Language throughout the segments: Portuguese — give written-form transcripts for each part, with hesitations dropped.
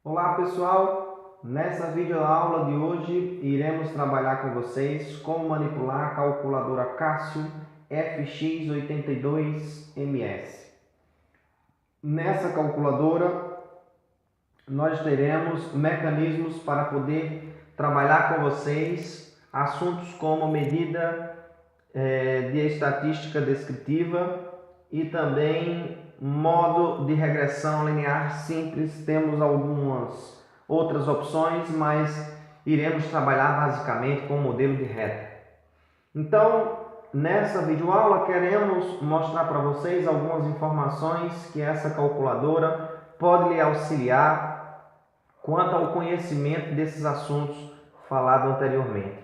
Olá pessoal, nessa videoaula de hoje iremos trabalhar com vocês como manipular a calculadora Casio FX82MS. Nessa calculadora nós teremos mecanismos para poder trabalhar com vocês assuntos como medida de estatística descritiva e também modo de regressão linear simples. Temos algumas outras opções, mas iremos trabalhar basicamente com o modelo de reta. Então, nessa videoaula queremos mostrar para vocês algumas informações que essa calculadora pode lhe auxiliar quanto ao conhecimento desses assuntos falados anteriormente.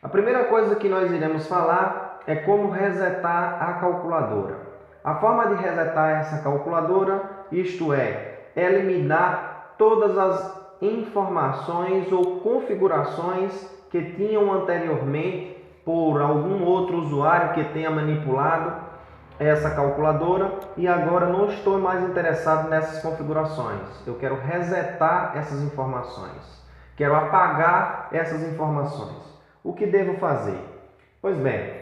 A primeira coisa que nós iremos falar é como resetar a calculadora. A forma de resetar essa calculadora, isto é, eliminar todas as informações ou configurações que tinham anteriormente por algum outro usuário que tenha manipulado essa calculadora e agora não estou mais interessado nessas configurações. Eu quero resetar essas informações. Quero apagar essas informações. O que devo fazer? Pois bem,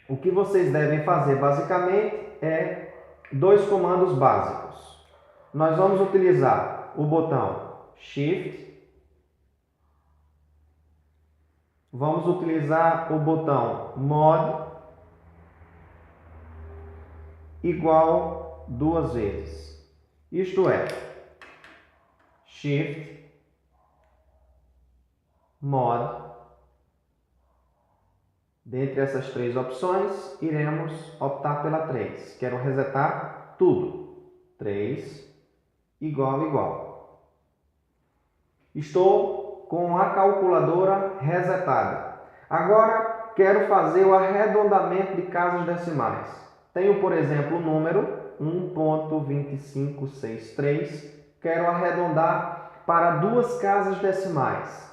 o que vocês devem fazer basicamente é dois comandos básicos. Nós vamos utilizar o botão Shift, vamos utilizar o botão Mod igual duas vezes. Isto é, Shift, Mod. Dentre essas três opções, iremos optar pela 3. Quero resetar tudo. 3 igual. Estou com a calculadora resetada. Agora, quero fazer o arredondamento de casas decimais. Tenho, por exemplo, o número 1.2563. Quero arredondar para duas casas decimais.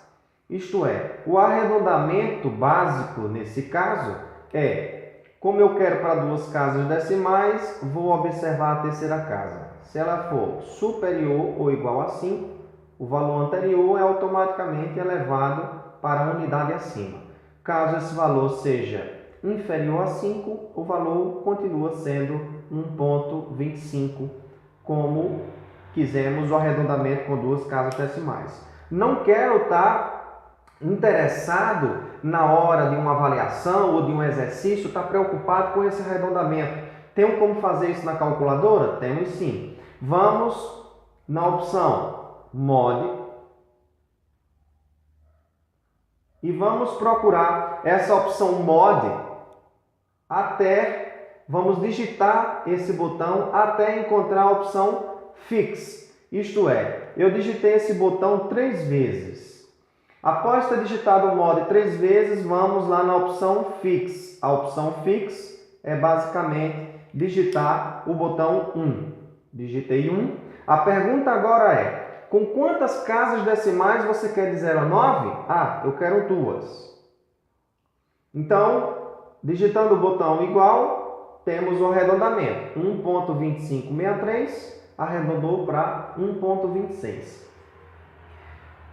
Isto é, o arredondamento básico nesse caso é, como eu quero para duas casas decimais, vou observar a terceira casa. Se ela for superior ou igual a 5, o valor anterior é automaticamente elevado para a unidade acima. Caso esse valor seja inferior a 5, o valor continua sendo 1.25, como quisermos o arredondamento com duas casas decimais. Não quero estar interessado na hora de uma avaliação ou de um exercício, está preocupado com esse arredondamento. Tem como fazer isso na calculadora? Temos sim. Vamos na opção Mod e vamos procurar essa opção Mod até, vamos digitar esse botão até encontrar a opção Fix. Isto é, eu digitei esse botão 3 vezes. Após ter digitado o mod 3 vezes, vamos lá na opção Fix. A opção Fix é basicamente digitar o botão 1. Digitei 1. A pergunta agora é, com quantas casas decimais você quer de 0 a 9? Ah, eu quero 2. Então, digitando o botão igual, temos o arredondamento. 1.2563 arredondou para 1.26.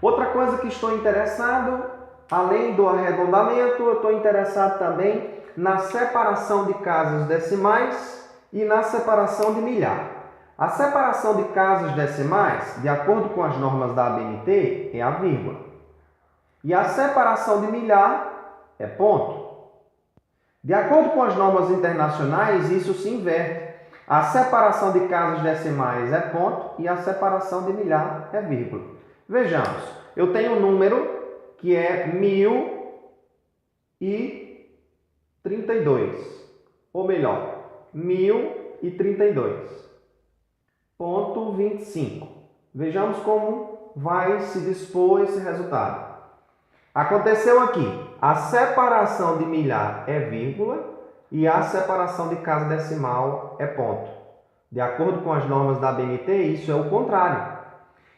Outra coisa que estou interessado, além do arredondamento, eu estou interessado também na separação de casas decimais e na separação de milhar. A separação de casas decimais, de acordo com as normas da ABNT, é a vírgula. E a separação de milhar é ponto. De acordo com as normas internacionais, isso se inverte. A separação de casas decimais é ponto e a separação de milhar é vírgula. Vejamos, eu tenho um número que é 1032, ou melhor, 1032.25. Vejamos como vai se dispor esse resultado. Aconteceu aqui, a separação de milhar é vírgula e a separação de casa decimal é ponto. De acordo com as normas da ABNT, isso é o contrário.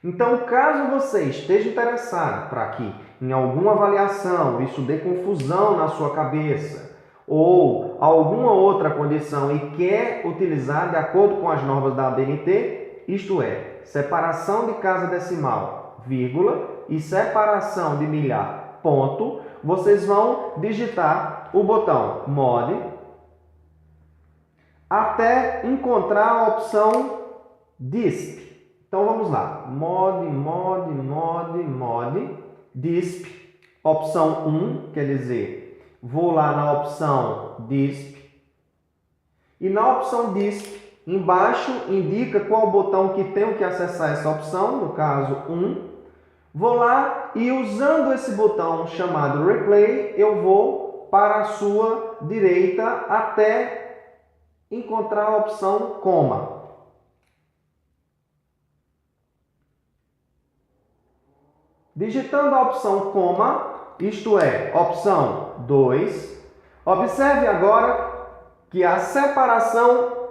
Então, caso você esteja interessado para que em alguma avaliação isso dê confusão na sua cabeça ou alguma outra condição e quer utilizar de acordo com as normas da ABNT, isto é, separação de casa decimal, vírgula, e separação de milhar, ponto, vocês vão digitar o botão mod até encontrar a opção DISP. Então vamos lá, mod, DISP, opção 1, quer dizer, vou lá na opção DISP, e na opção DISP, embaixo indica qual botão que tenho que acessar essa opção, no caso 1, vou lá e usando esse botão chamado Replay, eu vou para a sua direita até encontrar a opção coma. Digitando a opção coma, isto é, opção 2, observe agora que a separação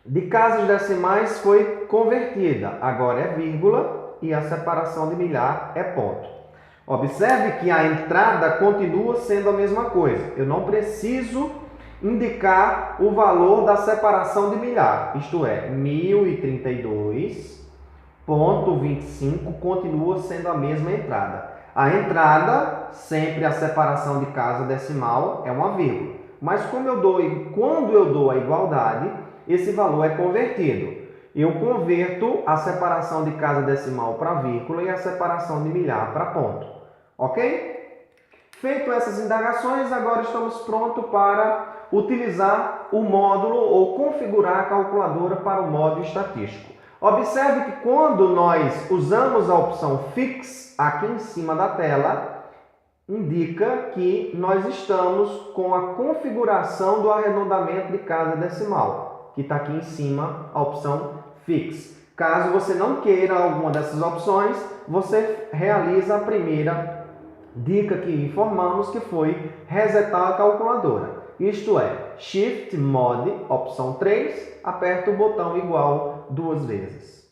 de casas decimais foi convertida. Agora é vírgula e a separação de milhar é ponto. Observe que a entrada continua sendo a mesma coisa. Eu não preciso indicar o valor da separação de milhar, isto é, 1032,25 continua sendo a mesma entrada. A entrada, sempre a separação de casa decimal é uma vírgula. Mas quando eu dou a igualdade, esse valor é convertido. Eu converto a separação de casa decimal para vírgula e a separação de milhar para ponto. Ok? Feito essas indagações, agora estamos prontos para utilizar o módulo ou configurar a calculadora para o modo estatístico. Observe que quando nós usamos a opção Fix aqui em cima da tela, indica que nós estamos com a configuração do arredondamento de casa decimal, que está aqui em cima a opção Fix. Caso você não queira alguma dessas opções, você realiza a primeira dica que informamos, que foi resetar a calculadora. Isto é, Shift Mod, opção 3, aperta o botão igual 2 vezes.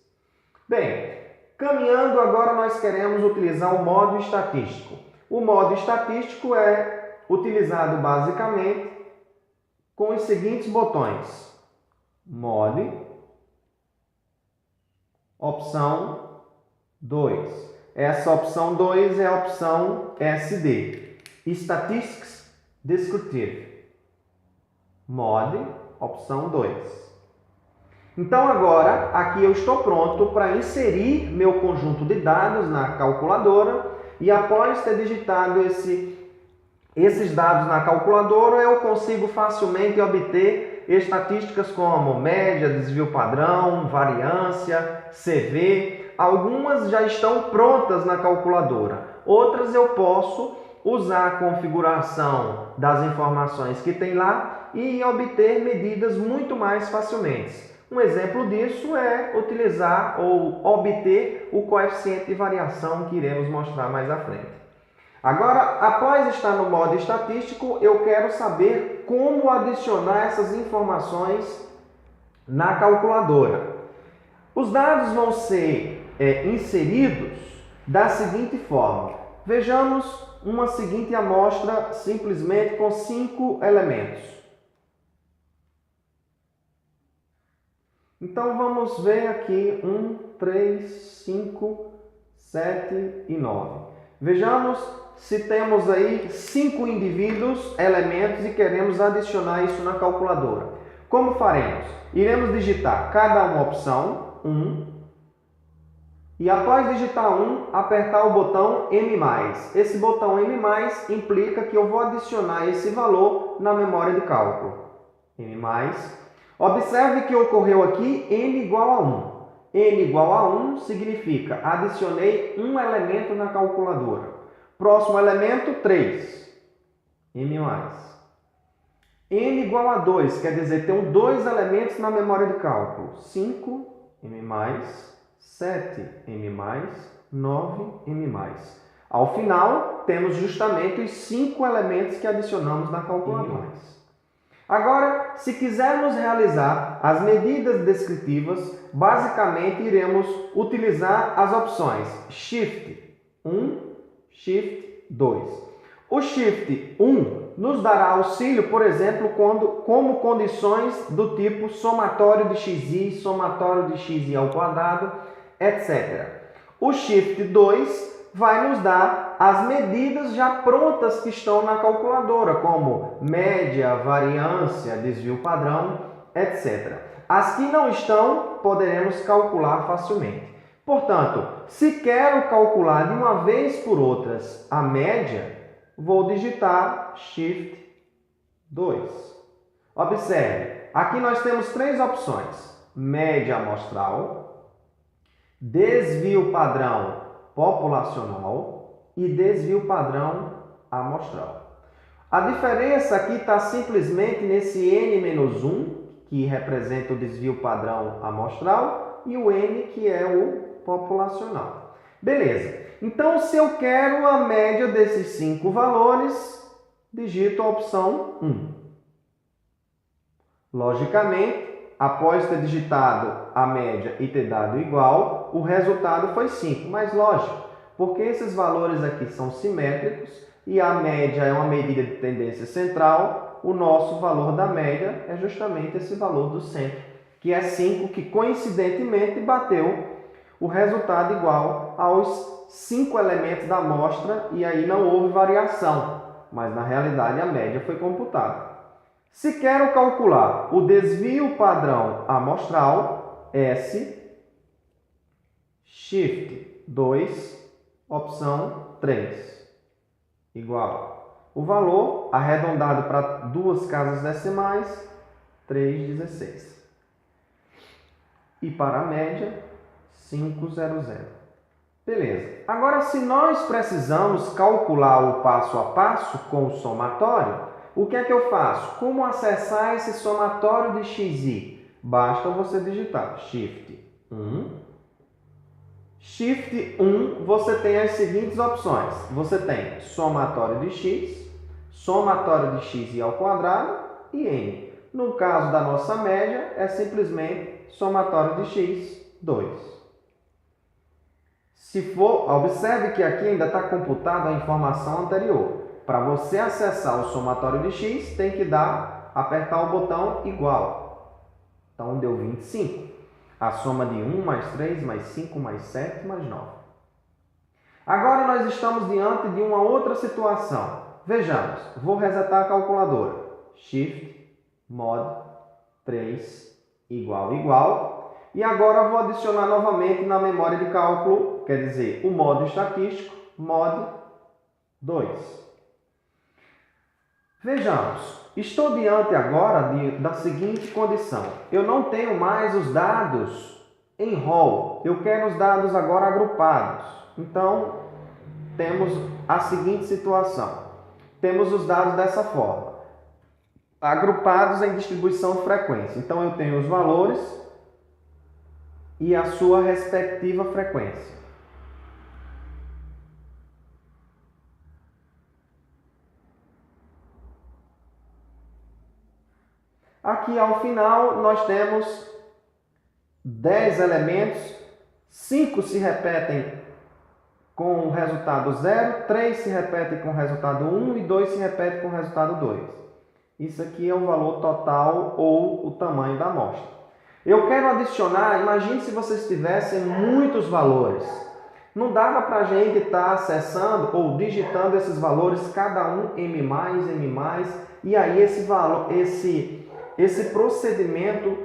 Bem, caminhando agora nós queremos utilizar o modo estatístico. O modo estatístico é utilizado basicamente com os seguintes botões. Mod, opção 2. Essa opção 2 é a opção SD, Statistics Descriptive. Mod, opção 2. Então agora, aqui eu estou pronto para inserir meu conjunto de dados na calculadora e após ter digitado esses dados na calculadora, eu consigo facilmente obter estatísticas como média, desvio padrão, variância, CV. Algumas já estão prontas na calculadora, outras eu posso usar a configuração das informações que tem lá e obter medidas muito mais facilmente. Um exemplo disso é utilizar ou obter o coeficiente de variação que iremos mostrar mais à frente. Agora, após estar no modo estatístico, eu quero saber como adicionar essas informações na calculadora. Os dados vão ser inseridos da seguinte forma. Vejamos uma seguinte amostra simplesmente com 5 elementos. Então vamos ver aqui 1, 3, 5, 7 e 9. Vejamos se temos aí 5 indivíduos, elementos e queremos adicionar isso na calculadora. Como faremos? Iremos digitar cada uma opção, 1, e após digitar 1, apertar o botão M+. Esse botão M+, implica que eu vou adicionar esse valor na memória de cálculo. M+. Observe que ocorreu aqui N igual a 1. N igual a 1 significa adicionei um elemento na calculadora. Próximo elemento, 3. M+. N igual a 2, quer dizer, tenho 2 elementos na memória de cálculo. 5, M+, 7, M+, 9, M+. Ao final, temos justamente os 5 elementos que adicionamos na calculadora. Agora, se quisermos realizar as medidas descritivas, basicamente iremos utilizar as opções Shift 1, Shift 2. O Shift 1 nos dará auxílio, por exemplo, como condições do tipo somatório de xi, somatório de xi ao quadrado, etc. O Shift 2 vai nos dar as medidas já prontas que estão na calculadora, como média, variância, desvio padrão, etc. As que não estão, poderemos calcular facilmente. Portanto, se quero calcular de uma vez por outras a média, vou digitar Shift 2. Observe, aqui nós temos três opções: média amostral, desvio padrão populacional e desvio padrão amostral. A diferença aqui está simplesmente nesse N-1, que representa o desvio padrão amostral, e o N, que é o populacional. Beleza. Então, se eu quero a média desses 5 valores, digito a opção 1. Logicamente, após ter digitado a média e ter dado igual, o resultado foi 5. Mas lógico, porque esses valores aqui são simétricos e a média é uma medida de tendência central, o nosso valor da média é justamente esse valor do centro, que é 5, que coincidentemente bateu o resultado igual aos 5 elementos da amostra, e aí não houve variação, mas na realidade a média foi computada. Se quero calcular o desvio padrão amostral, S, Shift 2, opção 3, igual. O valor arredondado para 2 casas decimais, 3,16. E para a média, 500. Beleza. Agora, se nós precisamos calcular o passo a passo com o somatório, o que é que eu faço? Como acessar esse somatório de xi? Basta você digitar Shift 1. Shift 1, você tem as seguintes opções. Você tem somatório de x, somatório de x ao quadrado e n. No caso da nossa média, é simplesmente somatório de x, 2. Se for, observe que aqui ainda está computada a informação anterior. Para você acessar o somatório de x, tem que apertar o botão igual. Então, deu 25. A soma de 1 mais 3 mais 5 mais 7 mais 9. Agora nós estamos diante de uma outra situação. Vejamos, vou resetar a calculadora. Shift, Mod, 3, igual. E agora vou adicionar novamente na memória de cálculo, quer dizer, o modo estatístico, Mod 2. Vejamos, estou diante agora da seguinte condição. Eu não tenho mais os dados em rol, eu quero os dados agora agrupados. Então, temos a seguinte situação. Temos os dados dessa forma, agrupados em distribuição frequência. Então, eu tenho os valores e a sua respectiva frequência. Aqui ao final nós temos 10 elementos, 5 se repetem com o resultado 0, 3 se repetem com o resultado 1 e 2 se repetem com o resultado 2. Isso aqui é o valor total ou o tamanho da amostra. Eu quero adicionar, imagine se vocês tivessem muitos valores. Não dava para a gente estar acessando ou digitando esses valores, cada um M+, e aí esse procedimento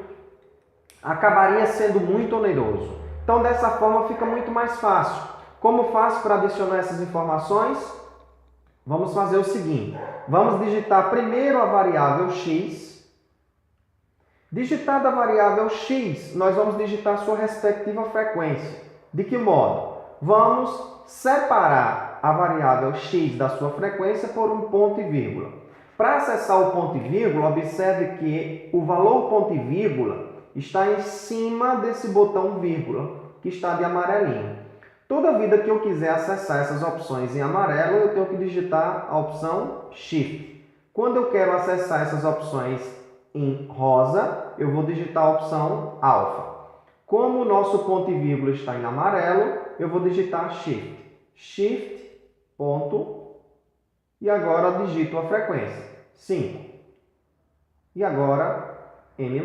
acabaria sendo muito oneroso. Então, dessa forma, fica muito mais fácil. Como faço para adicionar essas informações? Vamos fazer o seguinte. Vamos digitar primeiro a variável x. Digitada a variável x, nós vamos digitar sua respectiva frequência. De que modo? Vamos separar a variável x da sua frequência por um ponto e vírgula. Para acessar o ponto e vírgula, observe que o valor ponto e vírgula está em cima desse botão vírgula, que está de amarelinho. Toda vida que eu quiser acessar essas opções em amarelo, eu tenho que digitar a opção Shift. Quando eu quero acessar essas opções em rosa, eu vou digitar a opção alfa. Como o nosso ponto e vírgula está em amarelo, eu vou digitar Shift. Shift, ponto, e agora digito a frequência, 5. E agora, N+.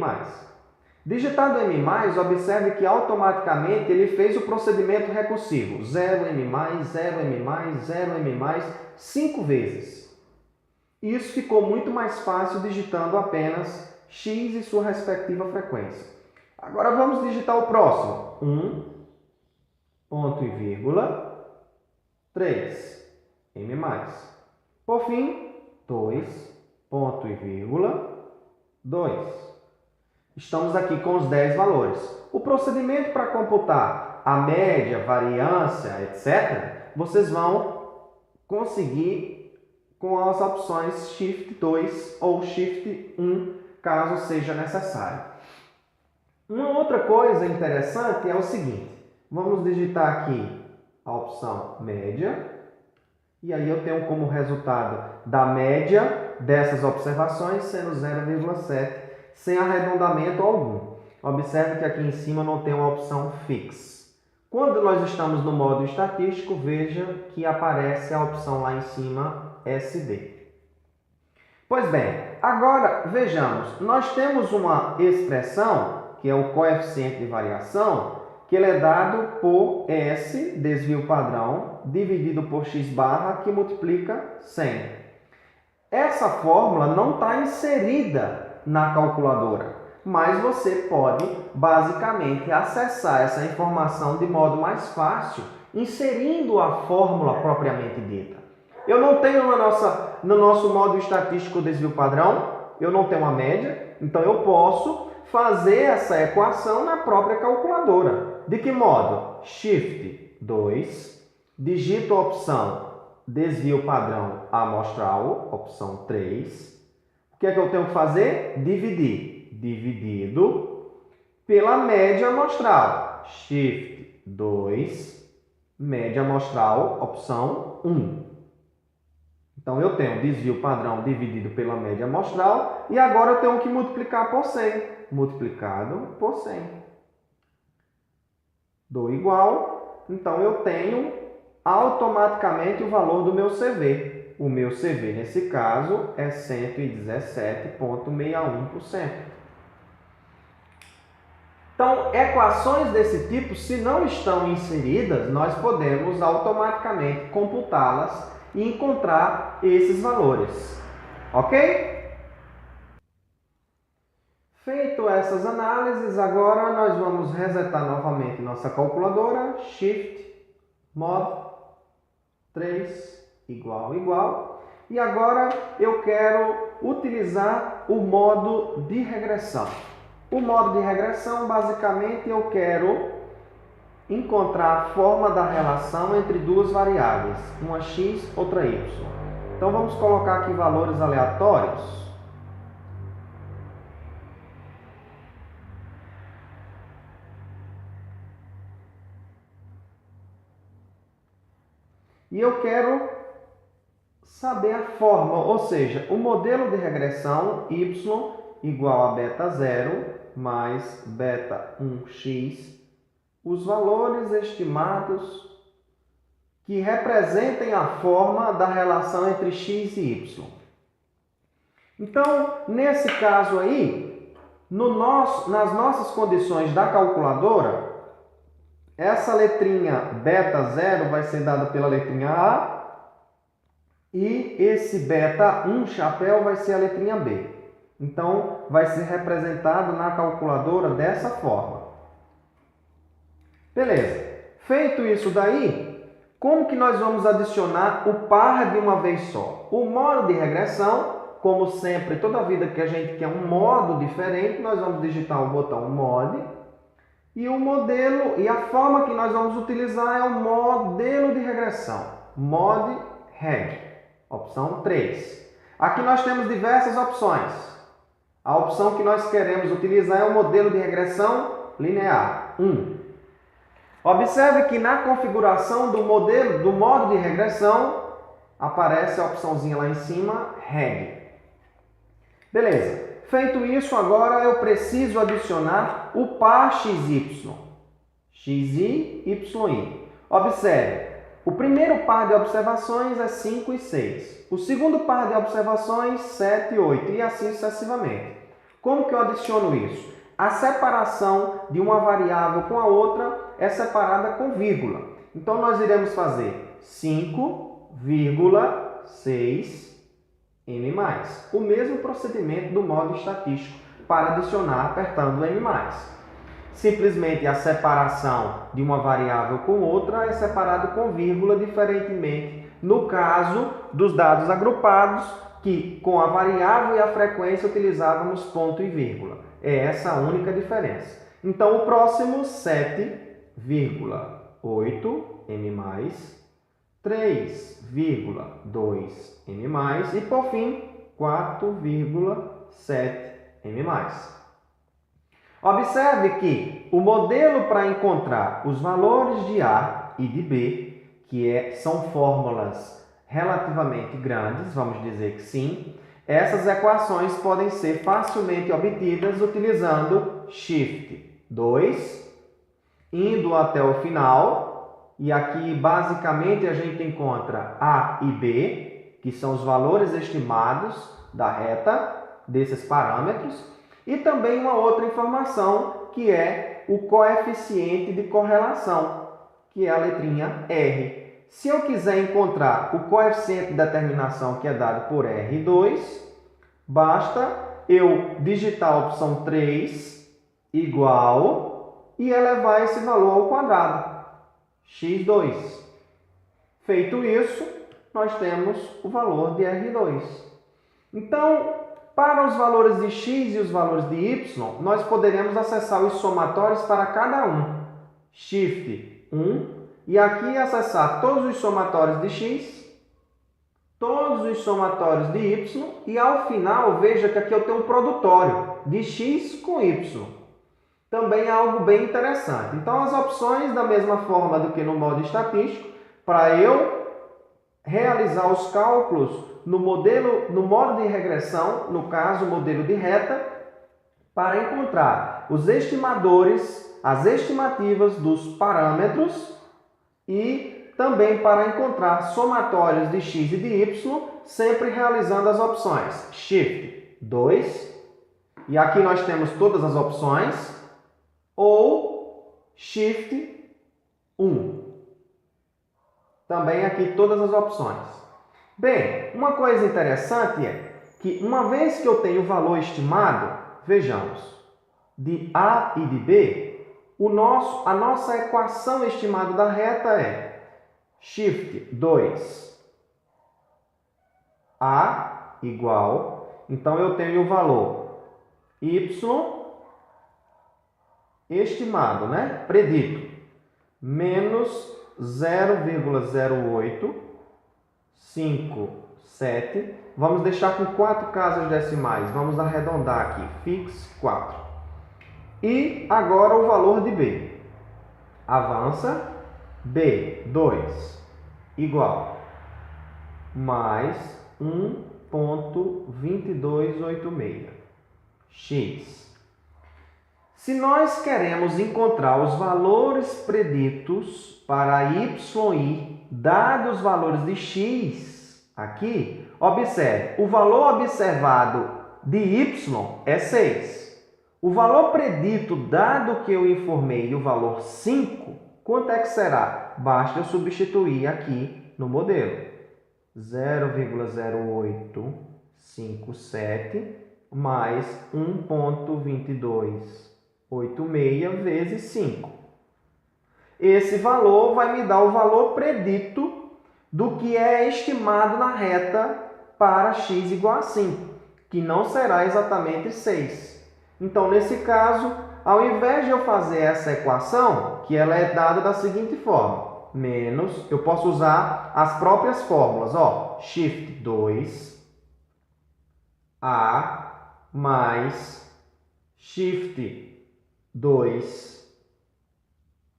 Digitado M+, observe que automaticamente ele fez o procedimento recursivo. 0M+, 0M+, 0M+, 5 vezes. Isso ficou muito mais fácil digitando apenas x e sua respectiva frequência. Agora vamos digitar o próximo. 1, ponto e vírgula, 3, M+. Por fim, 2, ponto e vírgula, 2. Estamos aqui com os 10 valores. O procedimento para computar a média, variância, etc., vocês vão conseguir com as opções Shift 2 ou Shift 1, caso seja necessário. Uma outra coisa interessante é o seguinte. Vamos digitar aqui a opção média. E aí eu tenho como resultado da média dessas observações sendo 0,7, sem arredondamento algum. Observe que aqui em cima não tem uma opção fix. Quando nós estamos no modo estatístico, veja que aparece a opção lá em cima, SD. Pois bem, agora vejamos, nós temos uma expressão, que é o coeficiente de variação, que ele é dado por S, desvio padrão, dividido por x barra, que multiplica 100. Essa fórmula não está inserida na calculadora, mas você pode basicamente acessar essa informação de modo mais fácil, inserindo a fórmula propriamente dita. Eu não tenho no nosso modo estatístico desvio padrão, eu não tenho uma média, então eu posso fazer essa equação na própria calculadora. De que modo? Shift 2, digito a opção desvio padrão amostral, opção 3. O que é que eu tenho que fazer? Dividir. Dividido pela média amostral. Shift 2, média amostral, opção 1. Então, eu tenho desvio padrão dividido pela média amostral e agora eu tenho que multiplicar por 100. Multiplicado por 100. Dou igual. Então, eu tenho automaticamente o valor do meu CV. O meu CV, nesse caso, é 117,61%. Então, equações desse tipo, se não estão inseridas, nós podemos automaticamente computá-las e encontrar esses valores. Ok? Feito essas análises, agora nós vamos resetar novamente nossa calculadora. Shift, Mod, 3, igual. E agora eu quero utilizar o modo de regressão. O modo de regressão, basicamente, eu quero encontrar a forma da relação entre duas variáveis, uma x, outra y. Então vamos colocar aqui valores aleatórios. E eu quero saber a forma, ou seja, o modelo de regressão y igual a beta 0 mais beta 1x, os valores estimados que representem a forma da relação entre x e y. Então, nesse caso aí, nas nossas condições da calculadora, essa letrinha beta 0 vai ser dada pela letrinha A e esse beta 1 chapéu vai ser a letrinha B. Então, vai ser representado na calculadora dessa forma. Beleza. Feito isso daí, como que nós vamos adicionar o par de uma vez só? O modo de regressão, como sempre, toda vida que a gente quer um modo diferente, nós vamos digitar o botão mod. E o modelo, e a forma que nós vamos utilizar é o modelo de regressão. Mod reg, opção 3. Aqui nós temos diversas opções. A opção que nós queremos utilizar é o modelo de regressão linear 1. Observe que na configuração do modo de regressão, aparece a opçãozinha lá em cima, reg. Beleza. Feito isso, agora eu preciso adicionar o par xy. Xi, yi. Observe, o primeiro par de observações é 5 e 6. O segundo par de observações, 7 e 8. E assim sucessivamente. Como que eu adiciono isso? A separação de uma variável com a outra é separada com vírgula. Então, nós iremos fazer 5,6 m+. O mesmo procedimento do modo estatístico para adicionar apertando M+. Simplesmente a separação de uma variável com outra é separada com vírgula, diferentemente no caso dos dados agrupados, que com a variável e a frequência utilizávamos ponto e vírgula. É essa a única diferença. Então, o próximo, 7,8 m+, 3,2 m+, e por fim, 4,7 m+. Observe que o modelo para encontrar os valores de A e de B, são fórmulas relativamente grandes, vamos dizer que sim, essas equações podem ser facilmente obtidas utilizando Shift 2, indo até o final, e aqui basicamente a gente encontra A e B, que são os valores estimados da reta desses parâmetros, e também uma outra informação que é o coeficiente de correlação, que é a letrinha R. Se eu quiser encontrar o coeficiente de determinação que é dado por R2, basta eu digitar a opção 3 igual e elevar esse valor ao quadrado, x2. Feito isso, nós temos o valor de R2. Então, para os valores de x e os valores de y, nós poderemos acessar os somatórios para cada um. Shift 1 e aqui acessar todos os somatórios de x, todos os somatórios de y e ao final, veja que aqui eu tenho um produtório de x com y. Também é algo bem interessante. Então, as opções, da mesma forma do que no modo estatístico, para eu realizar os cálculos no modo de regressão, no caso, o modelo de reta, para encontrar os estimadores, as estimativas dos parâmetros e também para encontrar somatórios de x e de y, sempre realizando as opções Shift 2, e aqui nós temos todas as opções, ou Shift 1. Também aqui todas as opções. Bem, uma coisa interessante é que uma vez que eu tenho o valor estimado, vejamos, de A e de B, a nossa equação estimada da reta é Shift 2, A igual, então eu tenho o valor Y estimado, né? Predito, menos 0,0857. Vamos deixar com 4 casas decimais. Vamos arredondar aqui. Fix 4. E agora o valor de B. Avança. B2 igual mais 1,2286. X. Se nós queremos encontrar os valores preditos para YI, dados os valores de X, aqui, observe, o valor observado de Y é 6. O valor predito, dado que eu informei o valor 5, quanto é que será? Basta eu substituir aqui no modelo. 0,0857 mais 1,2286 vezes 5. Esse valor vai me dar o valor predito do que é estimado na reta para x igual a 5, que não será exatamente 6. Então, nesse caso, ao invés de eu fazer essa equação, que ela é dada da seguinte forma, menos, eu posso usar as próprias fórmulas, ó, Shift 2, A mais Shift 2,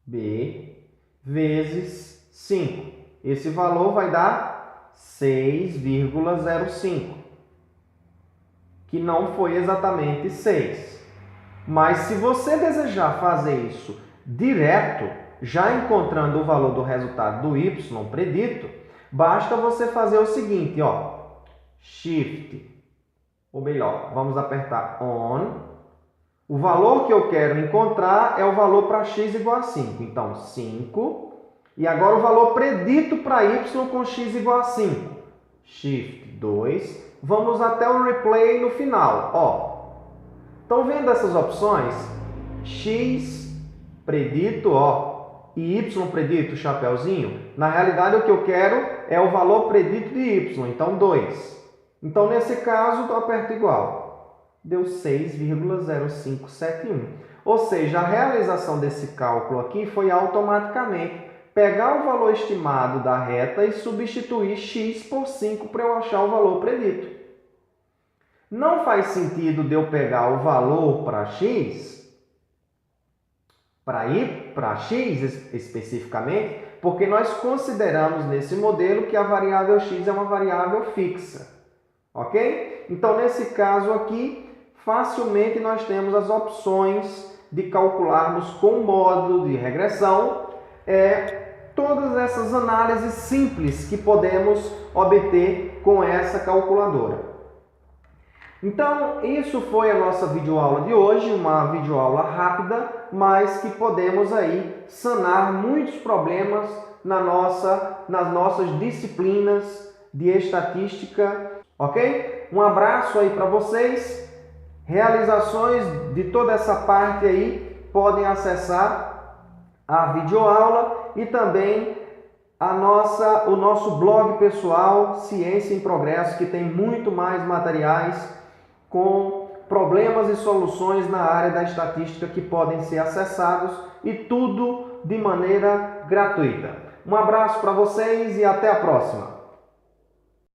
B, vezes 5. Esse valor vai dar 6,05, que não foi exatamente 6. Mas se você desejar fazer isso direto, já encontrando o valor do resultado do y predito, basta você fazer o seguinte, ó, Shift, ou melhor, vamos apertar ON, O valor que eu quero encontrar é o valor para x igual a 5. Então, 5. E agora o valor predito para y com x igual a 5. Shift 2. Vamos até o replay no final. Ó, estão vendo essas opções? X predito, ó, e y predito, chapeuzinho. Na realidade, o que eu quero é o valor predito de y. Então, 2. Então, nesse caso, eu aperto igual. Deu 6,0571. Ou seja, a realização desse cálculo aqui foi automaticamente pegar o valor estimado da reta e substituir x por 5 para eu achar o valor predito. Não faz sentido de eu pegar o valor para x, para x especificamente, porque nós consideramos nesse modelo que a variável x é uma variável fixa. Ok? Então, nesse caso aqui, facilmente nós temos as opções de calcularmos com modo de regressão todas essas análises simples que podemos obter com essa calculadora. Então, isso foi a nossa videoaula de hoje, uma videoaula rápida, mas que podemos aí sanar muitos problemas nas nossas disciplinas de estatística, ok? Um abraço aí para vocês. Realizações de toda essa parte aí podem acessar a videoaula e também o nosso blog pessoal Ciência em Progresso, que tem muito mais materiais com problemas e soluções na área da estatística que podem ser acessados e tudo de maneira gratuita. Um abraço para vocês e até a próxima!